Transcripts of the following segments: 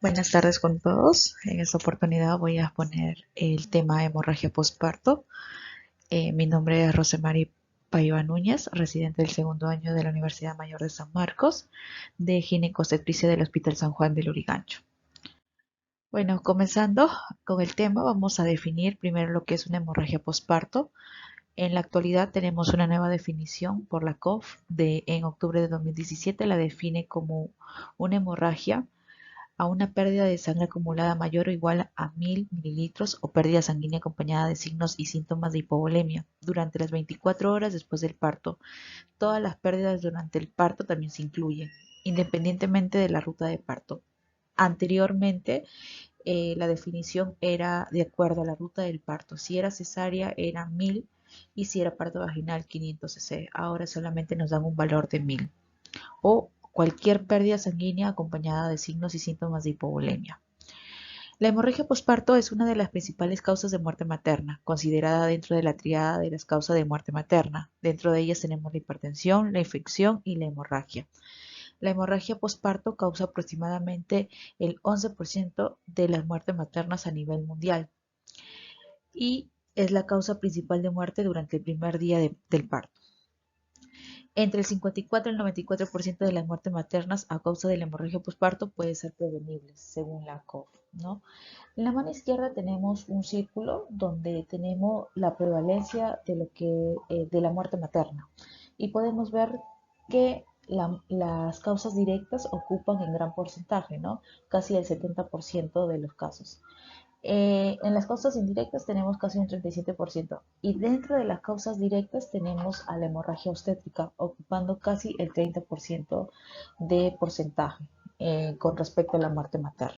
Buenas tardes con todos. En esta oportunidad voy a exponer el tema hemorragia postparto. Mi nombre es Rosemary Paiva Núñez, residente del segundo año de la Universidad Mayor de San Marcos, de ginecobstetricia del Hospital San Juan de Lurigancho. Bueno, comenzando con el tema, vamos a definir primero lo que es una hemorragia postparto. En la actualidad tenemos una nueva definición por la COF en octubre de 2017, la define como una hemorragia a una pérdida de sangre acumulada mayor o igual a 1000 mililitros o pérdida sanguínea acompañada de signos y síntomas de hipovolemia durante las 24 horas después del parto. Todas las pérdidas durante el parto también se incluyen, independientemente de la ruta de parto. Anteriormente, la definición era de acuerdo a la ruta del parto. Si era cesárea era 1000 y si era parto vaginal 500 cc. Ahora solamente nos dan un valor de 1000 o cualquier pérdida sanguínea acompañada de signos y síntomas de hipovolemia. La hemorragia posparto es una de las principales causas de muerte materna, considerada dentro de la triada de las causas de muerte materna. Dentro de ellas tenemos la hipertensión, la infección y la hemorragia. La hemorragia posparto causa aproximadamente el 11% de las muertes maternas a nivel mundial y es la causa principal de muerte durante el primer día del parto. Entre el 54 y el 94% de las muertes maternas a causa de la hemorragia posparto pueden ser prevenibles, según la COF, ¿no? En la mano izquierda tenemos un círculo donde tenemos la prevalencia de la muerte materna y podemos ver que las causas directas ocupan en gran porcentaje, ¿no? Casi el 70% de los casos. En las causas indirectas tenemos casi un 37% y dentro de las causas directas tenemos a la hemorragia obstétrica ocupando casi el 30% de porcentaje con respecto a la muerte materna.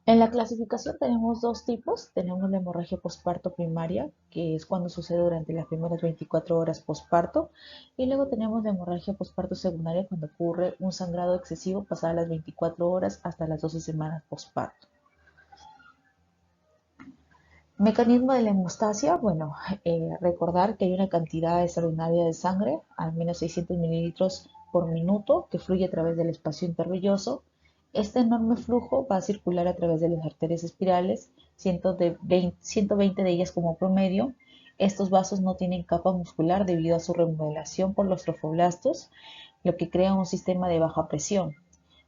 En la clasificación tenemos dos tipos. Tenemos la hemorragia posparto primaria, que es cuando sucede durante las primeras 24 horas posparto, y luego tenemos la hemorragia posparto secundaria cuando ocurre un sangrado excesivo pasadas las 24 horas hasta las 12 semanas posparto. Mecanismo de la hemostasia, bueno, recordar que hay una cantidad extraordinaria de sangre, al menos 600 mililitros por minuto, que fluye a través del espacio intervelloso. Este enorme flujo va a circular a través de las arterias espirales, 120 de ellas como promedio. Estos vasos no tienen capa muscular debido a su remodelación por los trofoblastos, lo que crea un sistema de baja presión.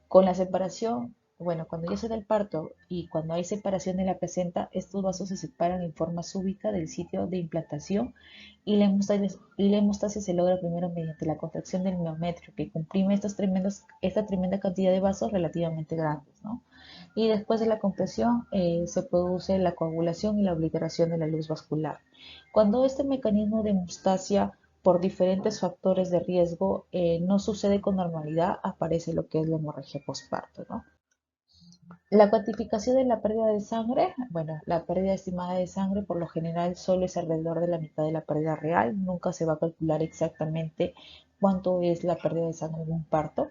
Con la separación, bueno, cuando ya se da el parto y cuando hay separación de la placenta, estos vasos se separan en forma súbita del sitio de implantación y la hemostasia se logra primero mediante la contracción del miometrio, que comprime esta tremenda cantidad de vasos relativamente grandes, ¿no? Y después de la compresión se produce la coagulación y la obliteración de la luz vascular. Cuando este mecanismo de hemostasia por diferentes factores de riesgo no sucede con normalidad, aparece lo que es la hemorragia postparto, ¿no? La cuantificación de la pérdida de sangre, bueno, la pérdida estimada de sangre por lo general solo es alrededor de la mitad de la pérdida real, nunca se va a calcular exactamente cuánto es la pérdida de sangre en un parto.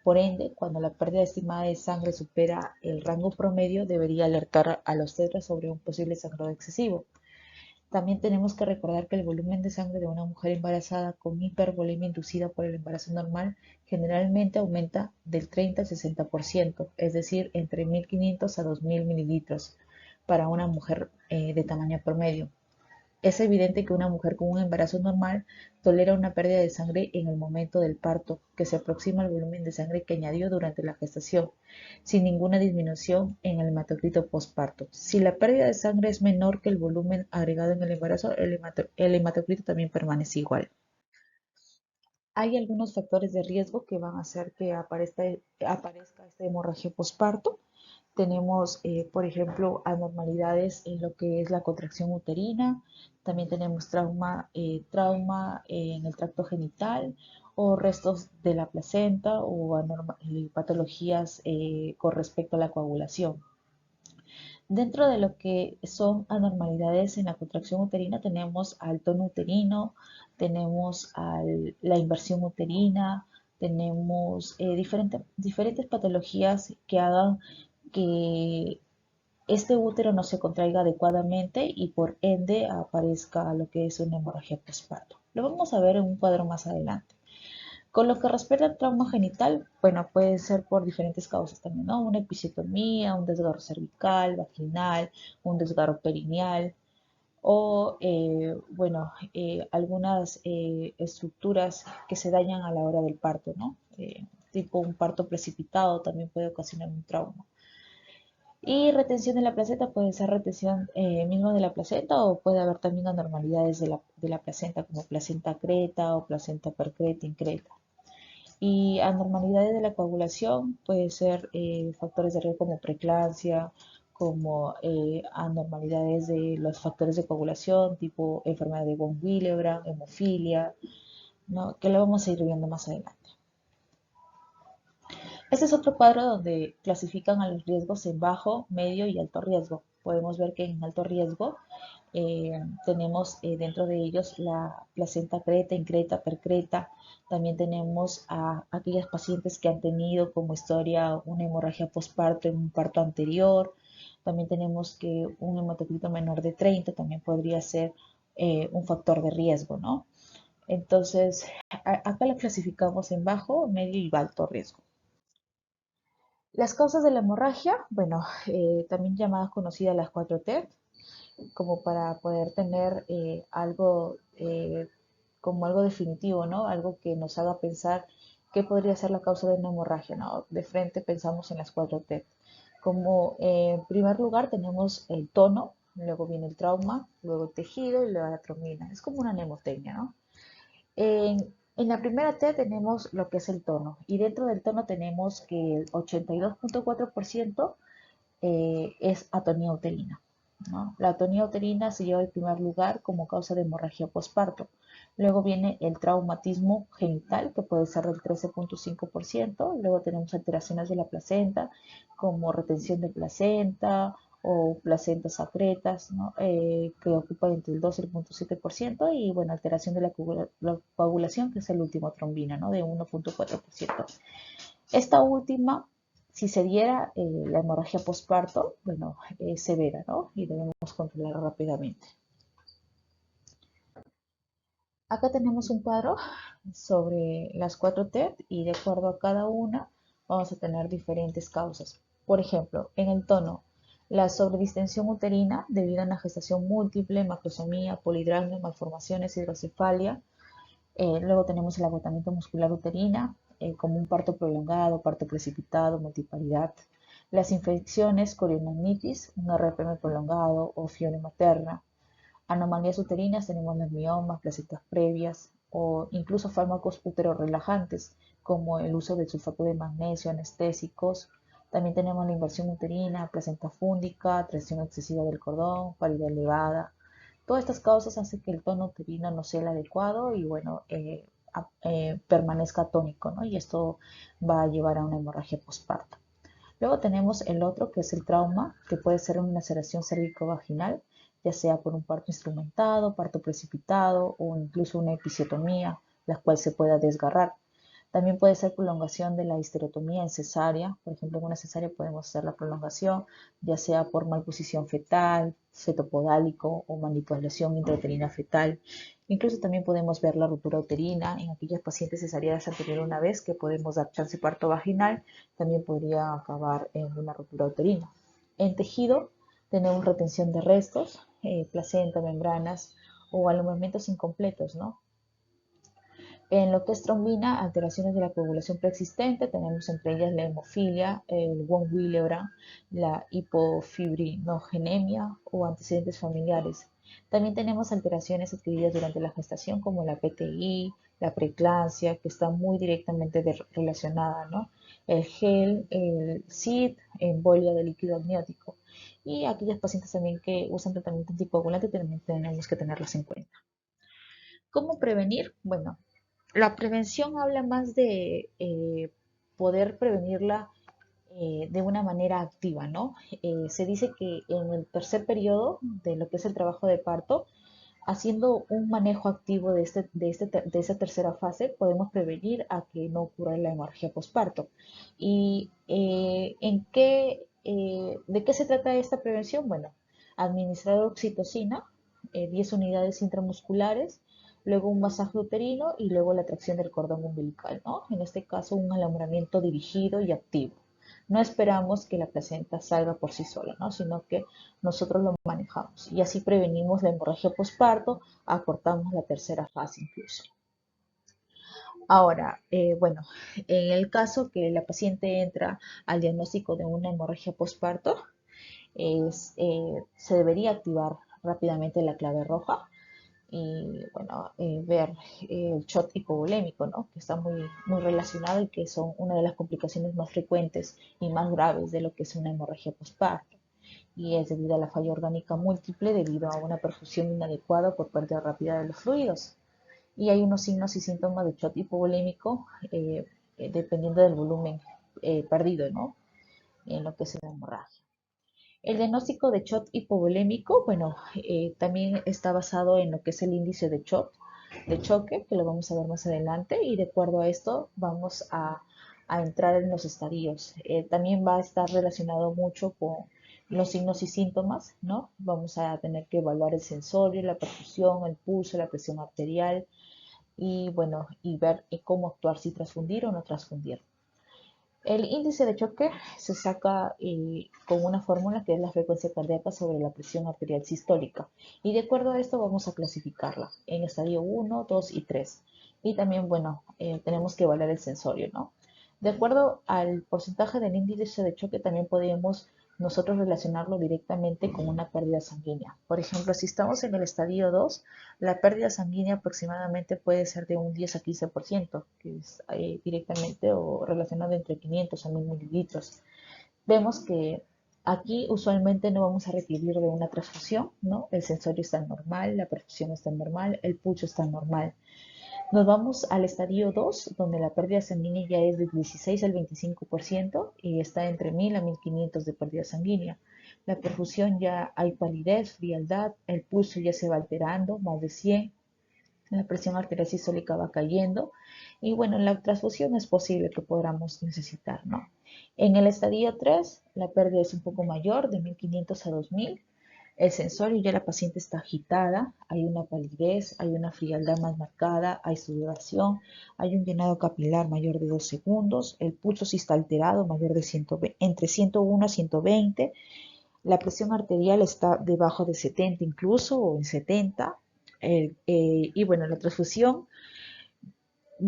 Por ende, cuando la pérdida estimada de sangre supera el rango promedio, debería alertar a los tetras sobre un posible sangrado excesivo. También tenemos que recordar que el volumen de sangre de una mujer embarazada con hipervolemia inducida por el embarazo normal generalmente aumenta del 30 al 60%, es decir, entre 1500 a 2000 mililitros para una mujer de tamaño promedio. Es evidente que una mujer con un embarazo normal tolera una pérdida de sangre en el momento del parto, que se aproxima al volumen de sangre que añadió durante la gestación, sin ninguna disminución en el hematocrito postparto. Si la pérdida de sangre es menor que el volumen agregado en el embarazo, el hematocrito también permanece igual. Hay algunos factores de riesgo que van a hacer que aparezca esta hemorragia postparto. Tenemos, por ejemplo, anormalidades en lo que es la contracción uterina. También tenemos trauma en el tracto genital o restos de la placenta o patologías con respecto a la coagulación. Dentro de lo que son anormalidades en la contracción uterina tenemos al tono uterino, tenemos la inversión uterina, tenemos diferentes patologías que hagan que este útero no se contraiga adecuadamente y por ende aparezca lo que es una hemorragia postparto. Lo vamos a ver en un cuadro más adelante. Con lo que respecta al trauma genital, bueno, puede ser por diferentes causas también, ¿no? Una episiotomía, un desgarro cervical, vaginal, un desgarro perineal o, bueno, algunas estructuras que se dañan a la hora del parto, ¿no? Tipo un parto precipitado también puede ocasionar un trauma. Y retención de la placenta puede ser retención mismo de la placenta o puede haber también anormalidades de la placenta como placenta creta o placenta percreta, increta. Y anormalidades de la coagulación puede ser factores de riesgo como preeclampsia, como anormalidades de los factores de coagulación, tipo enfermedad de von Willebrand, hemofilia, ¿no? Que lo vamos a ir viendo más adelante. Este es otro cuadro donde clasifican a los riesgos en bajo, medio y alto riesgo. Podemos ver que en alto riesgo tenemos dentro de ellos la placenta creta, increta, percreta. También tenemos a aquellas pacientes que han tenido como historia una hemorragia postparto en un parto anterior. También tenemos que un hematocrito menor de 30 también podría ser un factor de riesgo, ¿no? Entonces, acá la clasificamos en bajo, medio y alto riesgo. Las causas de la hemorragia, bueno, también llamadas conocidas las 4T, como para poder tener algo como algo definitivo, ¿no? Algo que nos haga pensar qué podría ser la causa de una hemorragia, ¿no? De frente pensamos en las 4T. Como en primer lugar tenemos el tono, luego viene el trauma, luego el tejido y luego la trombina. Es como una mnemotecnia, ¿no? En la primera T tenemos lo que es el tono y dentro del tono tenemos que el 82.4% es atonía uterina, ¿no? La atonía uterina se lleva el primer lugar como causa de hemorragia postparto. Luego viene el traumatismo genital, que puede ser del 13.5%. Luego tenemos alteraciones de la placenta, como retención de placenta o placentas secretas, ¿no? Que ocupan entre el 2 y el 0.7%. Y bueno, alteración de la coagulación, que es el último trombina, ¿no? De 1.4%. Esta última, si se diera la hemorragia postparto, bueno, es severa, ¿no? Y debemos controlarla rápidamente. Acá tenemos un cuadro sobre las 4T y de acuerdo a cada una vamos a tener diferentes causas. Por ejemplo, en el tono, la sobredistensión uterina debido a una gestación múltiple, macrosomía, polidragnia, malformaciones, hidrocefalia. Luego tenemos el agotamiento muscular uterina, como un parto prolongado, parto precipitado, multiparidad. Las infecciones, corionitis, un RPM prolongado o fiebre materna. Anomalías uterinas, tenemos los miomas, placentas previas o incluso fármacos uterorelajantes, como el uso de sulfato de magnesio, anestésicos. También tenemos la inversión uterina, placenta fúndica, tracción excesiva del cordón, paridad elevada. Todas estas causas hacen que el tono uterino no sea el adecuado y bueno, permanezca tónico, ¿no? Y esto va a llevar a una hemorragia postparto. Luego tenemos el otro que es el trauma, que puede ser una laceración cervicovaginal, ya sea por un parto instrumentado, parto precipitado o incluso una episiotomía, la cual se pueda desgarrar. También puede ser prolongación de la histerotomía en cesárea. Por ejemplo, en una cesárea podemos hacer la prolongación, ya sea por malposición fetal, feto podálico o manipulación intrauterina fetal. Incluso también podemos ver la ruptura uterina en aquellas pacientes cesáreas anterior una vez que podemos dar chance parto vaginal, también podría acabar en una ruptura uterina. En tejido tenemos retención de restos, placenta, membranas o alumbramientos incompletos, ¿no? En lo que es trombina, alteraciones de la coagulación preexistente, tenemos entre ellas la hemofilia, el von Willebrand, la hipofibrinogenemia o antecedentes familiares. También tenemos alteraciones adquiridas durante la gestación como la PTI, la preeclampsia, que está muy directamente relacionada, ¿no? El gel, el SID, embolia de líquido amniótico. Y aquellas pacientes también que usan tratamiento anticoagulante también tenemos que tenerlas en cuenta. ¿Cómo prevenir? Bueno, la prevención habla más de poder prevenirla de una manera activa, ¿no? Se dice que en el tercer periodo de lo que es el trabajo de parto, haciendo un manejo activo de esa tercera fase, podemos prevenir a que no ocurra la hemorragia postparto. ¿Y de qué se trata esta prevención? Bueno, administrar oxitocina, 10 unidades intramusculares, luego un masaje uterino y luego la tracción del cordón umbilical, ¿no? En este caso, un alumbramiento dirigido y activo. No esperamos que la placenta salga por sí sola, ¿no? Sino que nosotros lo manejamos y así prevenimos la hemorragia posparto, acortamos la tercera fase incluso. Ahora, bueno, en el caso que la paciente entra al diagnóstico de una hemorragia posparto, se debería activar rápidamente la clave roja y, bueno, ver el shot hipovolémico, ¿no? Que está muy relacionado y que son una de las complicaciones más frecuentes y más graves de lo que es una hemorragia posparto. Y es debido a la falla orgánica múltiple debido a una perfusión inadecuada por pérdida rápida de los fluidos. Y hay unos signos y síntomas de shock hipovolémico dependiendo del volumen perdido, ¿no? En lo que es la hemorragia. El diagnóstico de shock hipovolémico, bueno, también está basado en lo que es el índice de shock, de choque, que lo vamos a ver más adelante, y de acuerdo a esto vamos a entrar en los estadios. También va a estar relacionado mucho con los signos y síntomas, ¿no? Vamos a tener que evaluar el sensorio, la perfusión, el pulso, la presión arterial, y, bueno, y ver cómo actuar, si transfundir o no transfundir. El índice de choque se saca con una fórmula que es la frecuencia cardíaca sobre la presión arterial sistólica. Y de acuerdo a esto vamos a clasificarla en estadio 1, 2 y 3. Y también, bueno, tenemos que evaluar el sensorio, ¿no? De acuerdo al porcentaje del índice de choque también podemos nosotros relacionarlo directamente con una pérdida sanguínea. Por ejemplo, si estamos en el estadio 2, la pérdida sanguínea aproximadamente puede ser de un 10 a 15%, que es directamente o relacionado entre 500 a 1000 mililitros. Vemos que aquí usualmente no vamos a requerir de una transfusión, ¿no? El sensorio está normal, la perfusión está normal, el pulso está normal. Nos vamos al estadio 2, donde la pérdida sanguínea ya es del 16 al 25% y está entre 1000 a 1500 de pérdida sanguínea. La perfusión ya hay palidez, frialdad, el pulso ya se va alterando, más de 100, la presión arterial sistólica va cayendo y, bueno, la transfusión es posible que podamos necesitar, ¿no? En el estadio 3, la pérdida es un poco mayor, de 1500 a 2000. El sensorio ya la paciente está agitada, hay una palidez, hay una frialdad más marcada, hay sudoración, hay un llenado capilar mayor de 2 segundos, el pulso sí está alterado, mayor de 120, entre 101 a 120, la presión arterial está debajo de 70 incluso, o en 70, y, bueno, la transfusión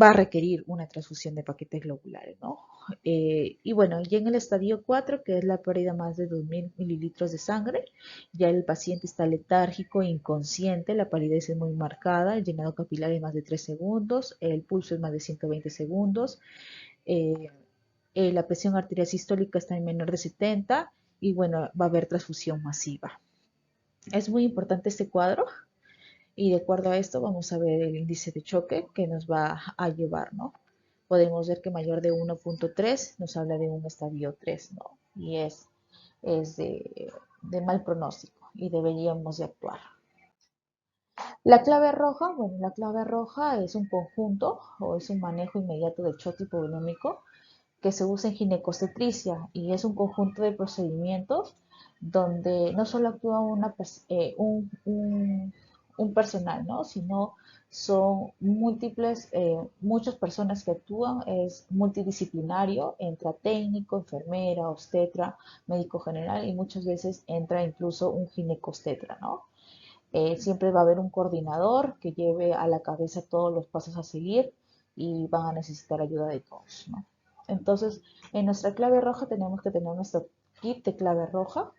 va a requerir una transfusión de paquetes globulares, ¿no? Y, bueno, ya en el estadio 4, que es la pérdida más de 2000 mililitros de sangre, ya el paciente está letárgico, inconsciente, la palidez es muy marcada, el llenado capilar es más de 3 segundos, el pulso es más de 120 segundos, eh, la presión arterial sistólica está en menor de 70 y, bueno, va a haber transfusión masiva. Es muy importante este cuadro y de acuerdo a esto vamos a ver el índice de choque que nos va a llevar, ¿no? Podemos ver que mayor de 1.3 nos habla de un estadio 3, ¿no? Y es de mal pronóstico y deberíamos de actuar. La clave roja, bueno, la clave roja es un conjunto o es un manejo inmediato del shock hipovolémico que se usa en ginecostetricia y es un conjunto de procedimientos donde no solo actúa un personal, ¿no? Sino son múltiples, muchas personas que actúan, es multidisciplinario, entra técnico, enfermera, obstetra, médico general y muchas veces entra incluso un ginecostetra, ¿no? Siempre va a haber un coordinador que lleve a la cabeza todos los pasos a seguir y van a necesitar ayuda de todos, ¿no? Entonces, en nuestra clave roja tenemos que tener nuestro kit de clave roja,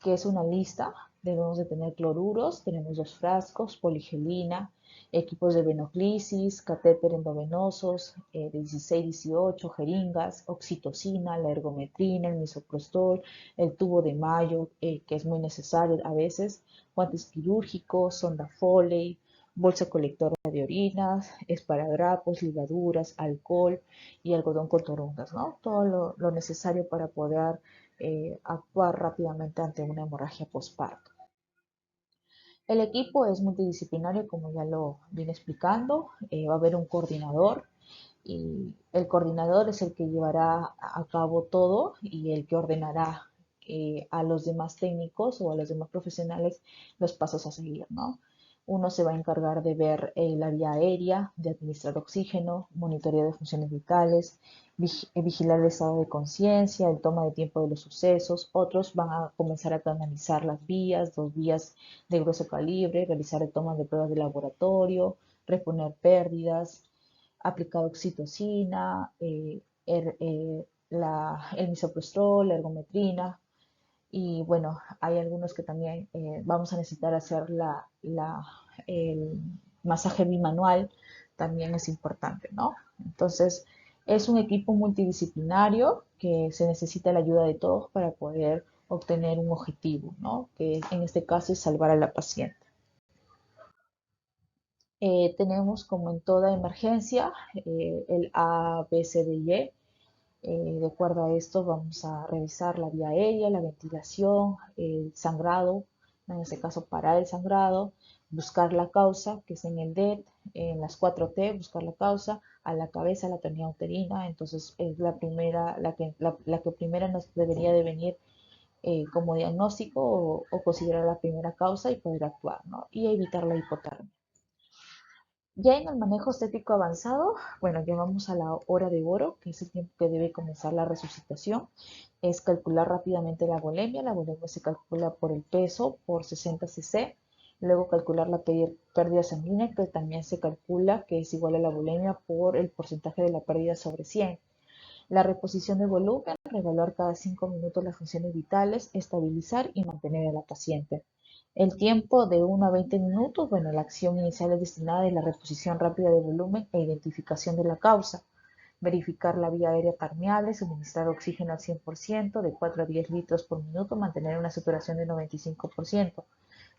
que es una lista. Debemos de tener cloruros, tenemos 2 frascos, poligelina, equipos de venoclisis, catéter endovenosos de 16-18, jeringas, oxitocina, la ergometrina, el misoprostol, el tubo de Mayo, que es muy necesario a veces, guantes quirúrgicos, sonda Foley, bolsa colectora de orinas, esparadrapos, ligaduras, alcohol y algodón con toronjas, ¿no? Todo lo necesario para poder actuar rápidamente ante una hemorragia postparto. El equipo es multidisciplinario, como ya lo vine explicando. Va a haber un coordinador y el coordinador es el que llevará a cabo todo y el que ordenará a los demás técnicos o a los demás profesionales los pasos a seguir, ¿no? Uno se va a encargar de ver la vía aérea, de administrar oxígeno, monitoreo de funciones vitales, vigilar el estado de conciencia, el toma de tiempo de los sucesos. Otros van a comenzar a canalizar las vías, 2 vías de grueso calibre, realizar el toma de pruebas de laboratorio, reponer pérdidas, aplicar oxitocina, el misoprostol, la ergometrina. Y bueno, hay algunos que también vamos a necesitar hacer el masaje bimanual, también es importante, ¿no? Entonces, es un equipo multidisciplinario que se necesita la ayuda de todos para poder obtener un objetivo, ¿no? Que en este caso es salvar a la paciente. Tenemos, como en toda emergencia, el A, B, C, D y E. De acuerdo a esto, vamos a revisar la vía aérea, la ventilación, el sangrado, en este caso parar el sangrado, buscar la causa, que es en el DET, en las 4T, buscar la causa, a la cabeza la atonía uterina. Entonces es la primera, la que primera nos debería de venir como diagnóstico o considerar la primera causa y poder actuar, ¿no? Y evitar la hipotermia. Ya en el manejo estético avanzado, bueno, ya vamos a la hora de oro, que es el tiempo que debe comenzar la resucitación. Es calcular rápidamente la volemia. La volemia se calcula por el peso por 60 cc. Luego calcular la pérdida sanguínea, que también se calcula que es igual a la volemia por el porcentaje de la pérdida sobre 100. La reposición de volumen, reevaluar cada 5 minutos las funciones vitales, estabilizar y mantener a la paciente. El tiempo de 1 a 20 minutos, bueno, la acción inicial es destinada a la reposición rápida de volumen e identificación de la causa. Verificar la vía aérea permeable, suministrar oxígeno al 100%, de 4 a 10 litros por minuto, mantener una saturación de 95%.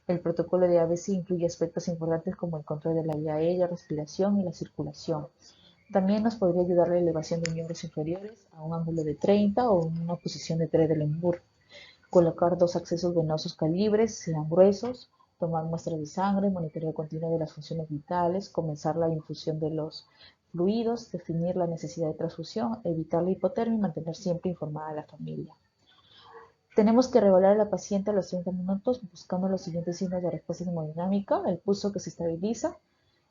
El protocolo de ABC incluye aspectos importantes como el control de la vía aérea, respiración y la circulación. También nos podría ayudar la elevación de miembros inferiores a un ángulo de 30 o en una posición de 3 de Lemur. Colocar 2 accesos venosos calibres, sean gruesos, tomar muestras de sangre, monitoreo continuo de las funciones vitales, comenzar la infusión de los fluidos, definir la necesidad de transfusión, evitar la hipotermia y mantener siempre informada a la familia. Tenemos que revelar a la paciente a los 30 minutos buscando los siguientes signos de respuesta hemodinámica: el pulso que se estabiliza,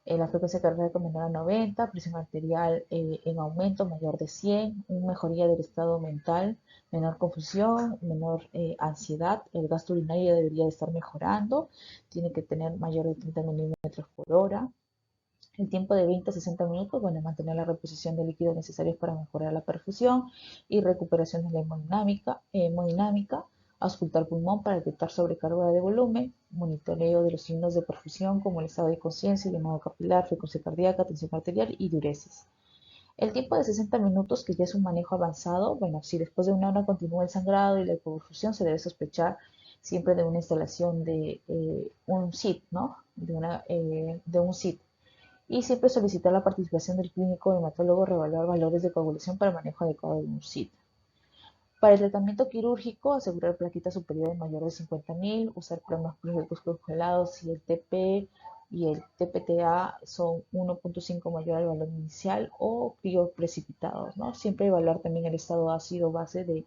la frecuencia cardíaca menor a 90, presión arterial en aumento mayor de 100, una mejoría del estado mental, menor confusión, menor ansiedad. El gasto urinario debería de estar mejorando, tiene que tener mayor de 30 milímetros por hora. El tiempo de 20 a 60 minutos, bueno, mantener la reposición de líquidos necesarios para mejorar la perfusión y recuperación de la hemodinámica, auscultar pulmón para detectar sobrecarga de volumen, monitoreo de los signos de perfusión como el estado de conciencia, llamado capilar, frecuencia cardíaca, tensión arterial y diuresis. El tiempo de 60 minutos, que ya es un manejo avanzado, bueno, si después de 1 hora continúa el sangrado y la hipoperfusión, se debe sospechar siempre de una instalación de un SIT, ¿no? De un SIT. Y siempre solicitar la participación del clínico hematólogo, revaluar valores de coagulación para manejo adecuado de un SIT. Para el tratamiento quirúrgico, asegurar plaquitas superiores mayor de 50.000, usar plasmas pluricelulares congelados si el TP y el TPTA son 1.5 mayor al valor inicial o crioprecipitados, ¿no? Siempre evaluar también el estado ácido-base de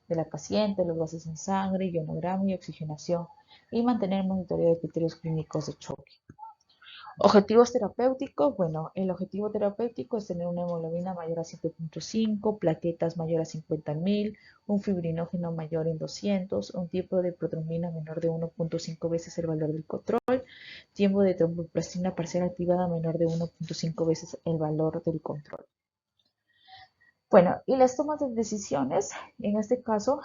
la paciente, los gases en sangre, ionograma y oxigenación, y mantener monitoreo de criterios clínicos de choque. Objetivos terapéuticos, bueno, el objetivo terapéutico es tener una hemoglobina mayor a 7.5, plaquetas mayor a 50.000, un fibrinógeno mayor en 200, un tipo de protrombina menor de 1.5 veces el valor del control, tiempo de tromboplastina parcial activada menor de 1.5 veces el valor del control. Bueno, y las tomas de decisiones, en este caso,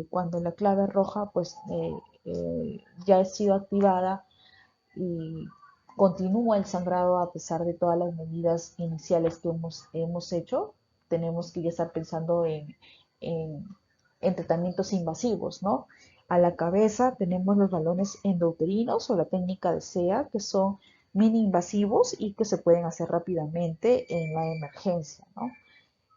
cuando la clave roja pues ya ha sido activada y continúa el sangrado a pesar de todas las medidas iniciales que hemos hecho, tenemos que ya estar pensando en, en tratamientos invasivos, ¿no? A la cabeza tenemos los balones endouterinos o la técnica de SEA, que son mini invasivos y que se pueden hacer rápidamente en la emergencia, ¿no?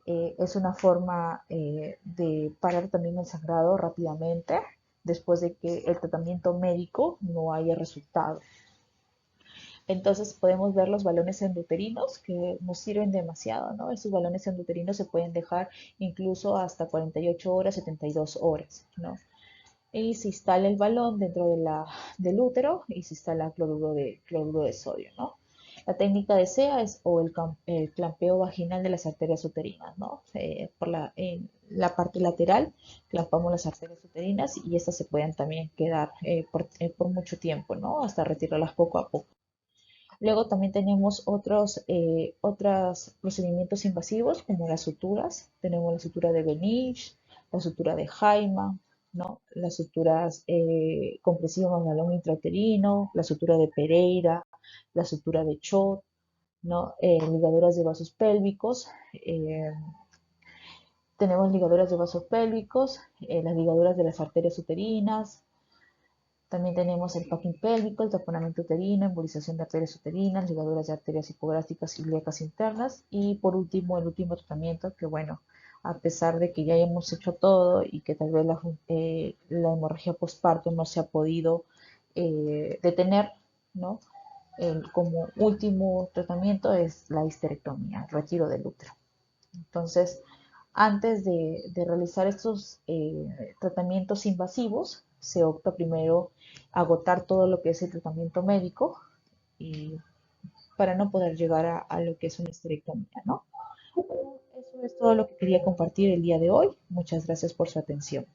Es una forma de parar también el sangrado rápidamente después de que el tratamiento médico no haya resultado. Entonces podemos ver los balones endoterinos que nos sirven demasiado, ¿no? Estos balones endoterinos se pueden dejar incluso hasta 48 horas, 72 horas, ¿no? y se instala el balón dentro del útero y se instala cloruro de sodio, ¿no? La técnica de SEA es o el clampeo vaginal de las arterias uterinas, ¿no? En la parte lateral clampamos las arterias uterinas y estas se pueden también quedar por mucho tiempo, ¿no? Hasta retirarlas poco a poco. Luego también tenemos otros procedimientos invasivos como las suturas. Tenemos la sutura de Benich, la sutura de Hyman, ¿no? Las suturas compresión en balón intrauterino, la sutura de Pereira, la sutura de Schott, ¿no? Ligaduras de vasos pélvicos. Tenemos ligaduras de vasos pélvicos, las ligaduras de las arterias uterinas, también tenemos el packing pélvico, el taponamiento uterino, embolización de arterias uterinas, ligaduras de arterias hipográficas y ilíacas internas. Y por último, el último tratamiento, que bueno, a pesar de que ya hemos hecho todo y que tal vez la hemorragia postparto no se ha podido detener, ¿no? Como último tratamiento es la histerectomía, el retiro del útero. Entonces, antes de realizar estos tratamientos invasivos, se opta primero a agotar todo lo que es el tratamiento médico y para no poder llegar a lo que es una histerectomía, ¿no? Eso es todo lo que quería compartir el día de hoy. Muchas gracias por su atención.